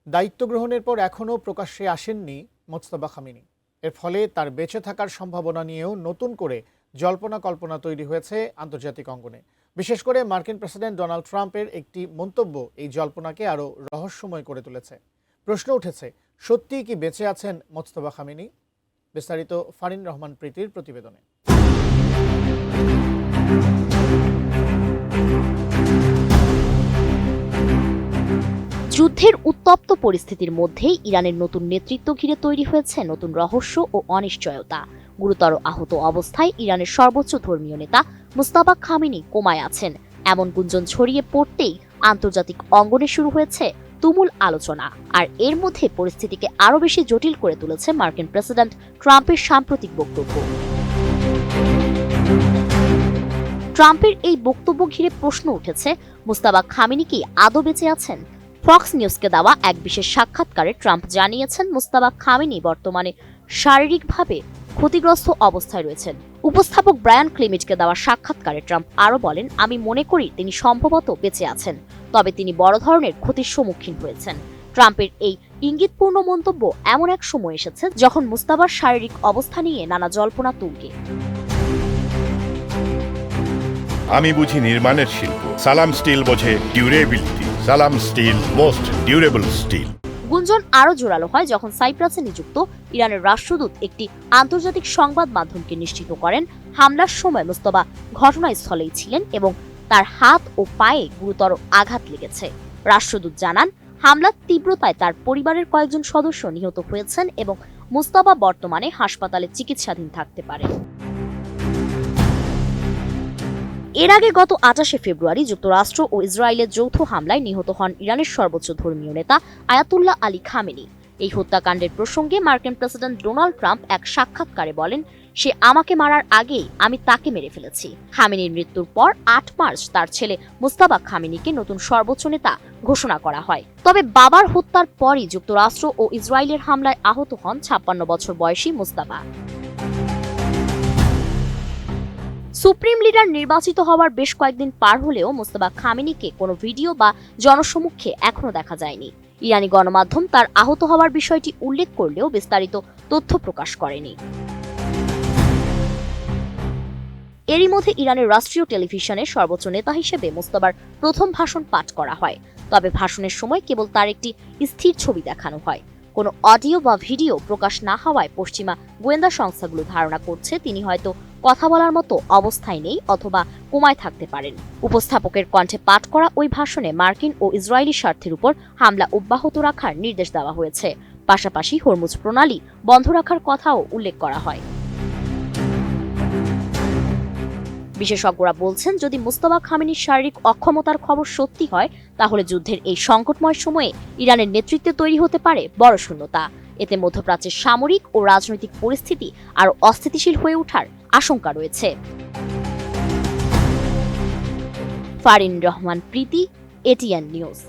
দায়িত্ব গ্রহণের পর এখনও প্রকাশ্যে আসেননি মোজতবা খামেনি। এর ফলে তার বেঁচে থাকার সম্ভাবনা নিয়েও নতুন করে জল্পনা কল্পনা তৈরি হয়েছে আন্তর্জাতিক অঙ্গনে। বিশেষ করে মার্কিন প্রেসিডেন্ট ডোনাল্ড ট্রাম্পের একটি মন্তব্য এই জল্পনাকে আরও রহস্যময় করে তুলেছে। প্রশ্ন উঠেছে, সত্যিই কি বেঁচে আছেন মোজতবা খামেনি? বিস্তারিত ফারিন রহমান প্রীতির প্রতিবেদনে। যুদ্ধের উত্তপ্ত পরিস্থিতির মধ্যেই ইরানের নতুন নেতৃত্ব ঘিরে তৈরি হয়েছে নতুন রহস্য ও অনিশ্চয়তা। গুরুতর আহত অবস্থায় ইরানের সর্বোচ্চ ধর্মীয় নেতা মুজতবা খামেনি কোমায় আছেন এমন গুঞ্জন ছড়িয়ে পড়তেই আন্তর্জাতিক অঙ্গনে শুরু হয়েছে তুমুল আলোচনা। আর এর মধ্যে পরিস্থিতিকে আরও বেশি জটিল করে তুলেছে মার্কিন প্রেসিডেন্ট ট্রাম্পের সাম্প্রতিক বক্তব্য। ট্রাম্পের এই বক্তব্য ঘিরে প্রশ্ন উঠেছে, মুজতবা খামেনি কি আদৌ বেঁচে আছেন? ফক্স নিউজকে দেওয়া এক বিশেষ সাক্ষাৎকারে ট্রাম্প জানিয়েছেন মুজতবা খামেনি বর্তমানে শারীরিকভাবে ক্ষতিগ্রস্ত অবস্থায় রয়েছেন। উপস্থাপক ব্রায়ান ক্লিমিটকে দেওয়া সাক্ষাৎকারে ট্রাম্প আরও বলেন, আমি মনে করি তিনি সম্ভবত বেঁচে আছেন, তবে তিনি বড় ধরনের ক্ষতির সম্মুখীন হয়েছেন। ট্রাম্পের এই ইঙ্গিতপূর্ণ মন্তব্য এমন এক সময় এসেছে যখন মুজতবার শারীরিক অবস্থা নিয়ে নানা জল্পনা তুঙ্গে। আমি বুঝি নির্মাণের শিল্প, সালাম স্টিল বোঝে ডিউরেবিলিটি। সালাম স্টিল, মোস্ট ডিউরেবল স্টিল। গুঞ্জন আরও জোরালো হয় যখন সাইপ্রাসে নিযুক্ত ইরানের রাষ্ট্রদূত একটি আন্তর্জাতিক সংবাদ মাধ্যমকে নিশ্চিত করেন হামলার সময় মুজতবা ঘটনাস্থলেই ছিলেন এবং তার হাত ও পায়ে গুরুতর আঘাত লেগেছে। রাষ্ট্রদূত জানান, হামলার তীব্রতায় তার পরিবারের কয়েকজন সদস্য নিহত হয়েছেন এবং মুজতবা বর্তমানে হাসপাতালে চিকিৎসাধীন থাকতে পারেন। এর আগে গত 28 ফেব্রুয়ারি যুক্তরাষ্ট্র ও ইসরায়েলের যৌথ হামলায় নিহত হন ইরানের সর্বোচ্চ ধর্মীয় নেতা আয়াতুল্লাহ আলী খামেনি। এই হত্যাকাণ্ডের প্রসঙ্গে মার্কিন প্রেসিডেন্ট ডোনাল্ড ট্রাম্প এক সাক্ষাৎকারে বলেন, সে আমাকে মারার আগেই আমি তাকে মেরে ফেলেছি। খামেনির মৃত্যুর পর 8 মার্চ তার ছেলে মুজতবা খামেনিকে নতুন সর্বোচ্চ নেতা ঘোষণা করা হয়। তবে বাবার হত্যার পরই যুক্তরাষ্ট্র ও ইসরায়েলের হামলায় আহত হন 56 বছর বয়সী মুজতবা। সুপ্রিম লিডার নির্বাচিত হওয়ার বেশ কয়েকদিন পার হলেও মুজতবা খামেনিকে কোনো ভিডিও বা জনসমক্ষে এখনো দেখা যায়নি। ইরানি গণমাধ্যম তার আহত হওয়ার বিষয়টি উল্লেখ করলেও বিস্তারিত তথ্য প্রকাশ করেনি। এরই মধ্যে ইরানের রাষ্ট্রীয় টেলিভিশনের সর্বোচ্চ নেতা হিসেবে মুজতবার প্রথম ভাষণ পাঠ করা হয়। তবে ভাষণের সময় কেবল তার একটি স্থির ছবি দেখানো হয়। কোনো অডিও বা ভিডিও প্রকাশ না হওয়ায় পশ্চিমা গোয়েন্দা সংস্থাগুলো ধারণা করছে তিনি হয়তো কথা বলার মতো অবস্থায় নেই অথবা কোমায় থাকতে পারেন। উপস্থাপকের কণ্ঠে পাঠ করা ওই ভাষণে মার্কিন ও ইসরায়েলি স্বার্থের উপর হামলা অব্যাহত রাখার নির্দেশ দেওয়া হয়েছে। পাশাপাশি হরমুজ প্রণালী বন্ধ রাখার কথাও উল্লেখ করা হয়। বিশেষজ্ঞরা বলছেন, যদি মুজতবা খামেনির শারীরিক অক্ষমতার খবর সত্যি হয় তাহলে যুদ্ধের এই সংকটময় সময়ে ইরানের নেতৃত্বে তৈরি হতে পারে বড় শূন্যতা। এতে মধ্যপ্রাচ্যের সামরিক ও রাজনৈতিক পরিস্থিতি আরও অস্থিতিশীল হয়ে ওঠার আশঙ্কা রয়েছে। ফারিন রহমান প্রীতি, এটিএন নিউজ।